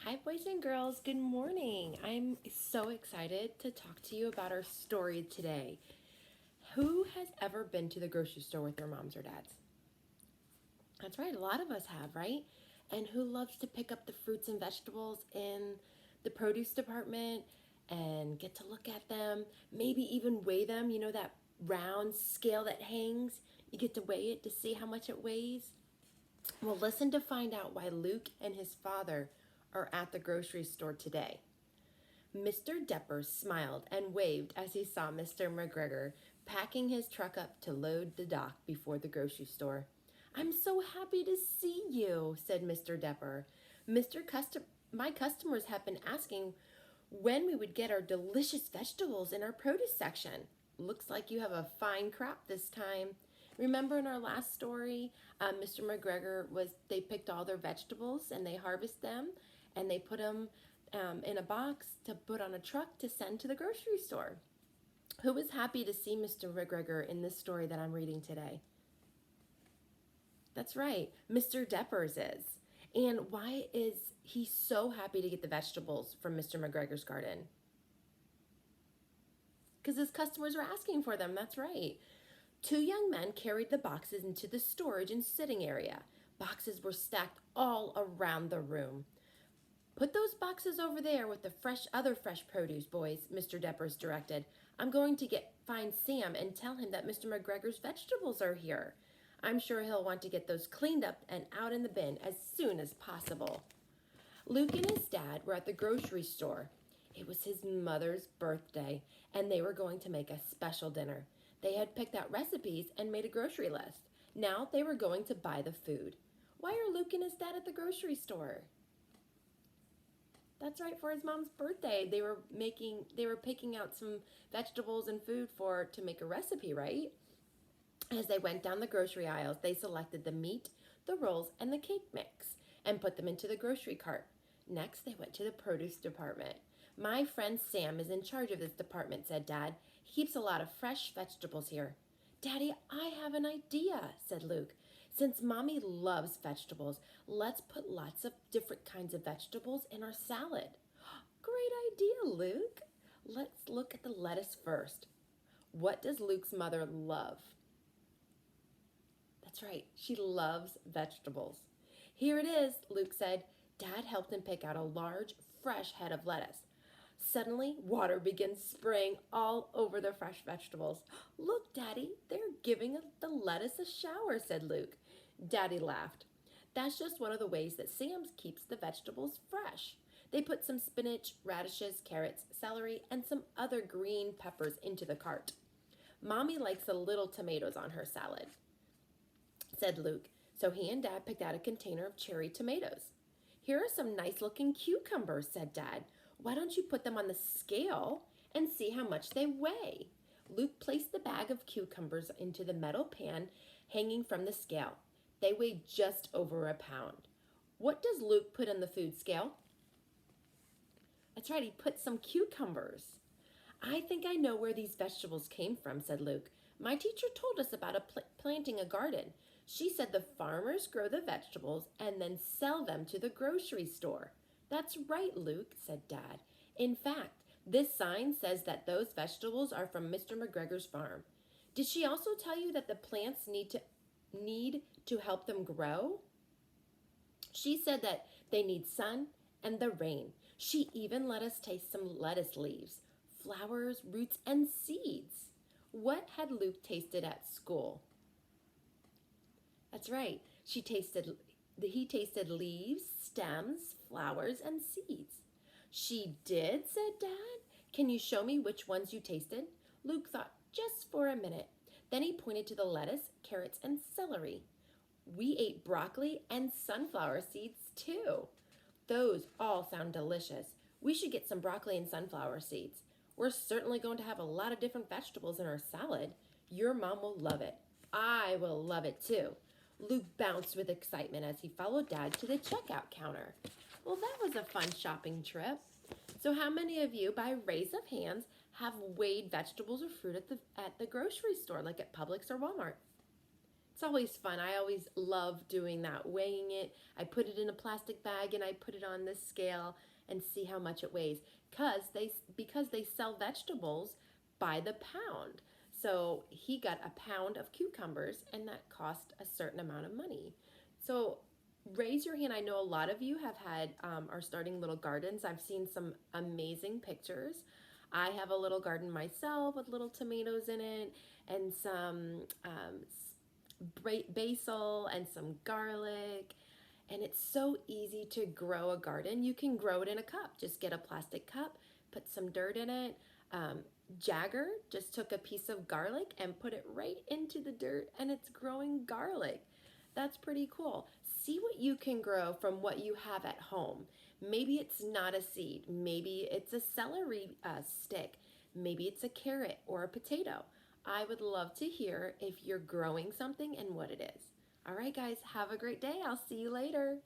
Hi, boys and girls. Good morning. I'm so excited to talk to you about our story today. Who has ever been to the grocery store with their moms or dads? That's right, a lot of us have, right? And who loves to pick up the fruits and vegetables in the produce department and get to look at them, maybe even weigh them? You know, that round scale that hangs? You get to weigh it to see how much it weighs. Well, listen to find out why Luke and his father are at the grocery store today. Mr. Depper smiled and waved as he saw Mr. McGregor packing his truck up to load the dock before the grocery store. "I'm so happy to see you," said Mr. Depper. My customers have been asking when we would get our delicious vegetables in our produce section. Looks like you have a fine crop this time. Remember in our last story, Mr. McGregor they picked all their vegetables and they harvest them and they put them in a box to put on a truck to send to the grocery store. Who was happy to see Mr. McGregor in this story that I'm reading today? That's right, Mr. Deppers is. And why is he so happy to get the vegetables from Mr. McGregor's garden? Because his customers are asking for them, that's right. Two young men carried the boxes into the storage and sitting area. Boxes were stacked all around the room. "Put those boxes over there with the other fresh produce, boys," Mr. Deppers directed. "I'm going to find Sam and tell him that Mr. McGregor's vegetables are here. I'm sure he'll want to get those cleaned up and out in the bin as soon as possible." Luke and his dad were at the grocery store. It was his mother's birthday, and they were going to make a special dinner. They had picked out recipes and made a grocery list. Now they were going to buy the food. Why are Luke and his dad at the grocery store? That's right, for his mom's birthday. They were picking out some vegetables and food to make a recipe, right? As they went down the grocery aisles, they selected the meat, the rolls, and the cake mix and put them into the grocery cart. Next, they went to the produce department. "My friend Sam is in charge of this department," said Dad. "He keeps a lot of fresh vegetables here." "Daddy, I have an idea," said Luke. "Since Mommy loves vegetables, let's put lots of different kinds of vegetables in our salad." "Great idea, Luke." Let's look at the lettuce first. What does Luke's mother love? That's right, she loves vegetables. "Here it is," Luke said. Dad helped him pick out a large, fresh head of lettuce. Suddenly, water began spraying all over the fresh vegetables. "Look, Daddy, they're giving the lettuce a shower," said Luke. Daddy laughed. "That's just one of the ways that Sam's keeps the vegetables fresh. They put some spinach, radishes, carrots, celery, and some other green peppers into the cart. Mommy likes the little tomatoes on her salad," said Luke. So he and Dad picked out a container of cherry tomatoes. "Here are some nice looking cucumbers," said Dad. "Why don't you put them on the scale and see how much they weigh?" Luke placed the bag of cucumbers into the metal pan hanging from the scale. They weighed just over a pound. What does Luke put on the food scale? That's right, he put some cucumbers. "I think I know where these vegetables came from," said Luke. "My teacher told us about planting a garden. She said the farmers grow the vegetables and then sell them to the grocery store." "That's right, Luke," said Dad. "In fact, this sign says that those vegetables are from Mr. McGregor's farm. Did she also tell you that the plants need to help them grow?" "She said that they need sun and the rain. She even let us taste some lettuce leaves, flowers, roots, and seeds." What had Luke tasted at school? That's right. He tasted leaves, stems, flowers, and seeds. "She did," said Dad. "Can you show me which ones you tasted?" Luke thought just for a minute. Then he pointed to the lettuce, carrots, and celery. "We ate broccoli and sunflower seeds too." "Those all sound delicious. We should get some broccoli and sunflower seeds. We're certainly going to have a lot of different vegetables in our salad. Your mom will love it. I will love it too." Luke bounced with excitement as he followed Dad to the checkout counter. Well, that was a fun shopping trip. So how many of you, by raise of hands, have weighed vegetables or fruit at the grocery store, like at Publix or Walmart? It's always fun. I always love doing that, weighing it. I put it in a plastic bag and I put it on this scale and see how much it weighs. Because they sell vegetables by the pound. So he got a pound of cucumbers and that cost a certain amount of money. So raise your hand. I know a lot of you have had are starting little gardens. I've seen some amazing pictures. I have a little garden myself with little tomatoes in it and some basil and some garlic. And it's so easy to grow a garden. You can grow it in a cup. Just get a plastic cup, put some dirt in it. Jagger just took a piece of garlic and put it right into the dirt, and it's growing garlic. That's pretty cool. See what you can grow from what you have at home. Maybe it's not a seed. Maybe it's a celery stick. Maybe it's a carrot or a potato. I would love to hear if you're growing something and what it is. All right, guys, have a great day. I'll see you later.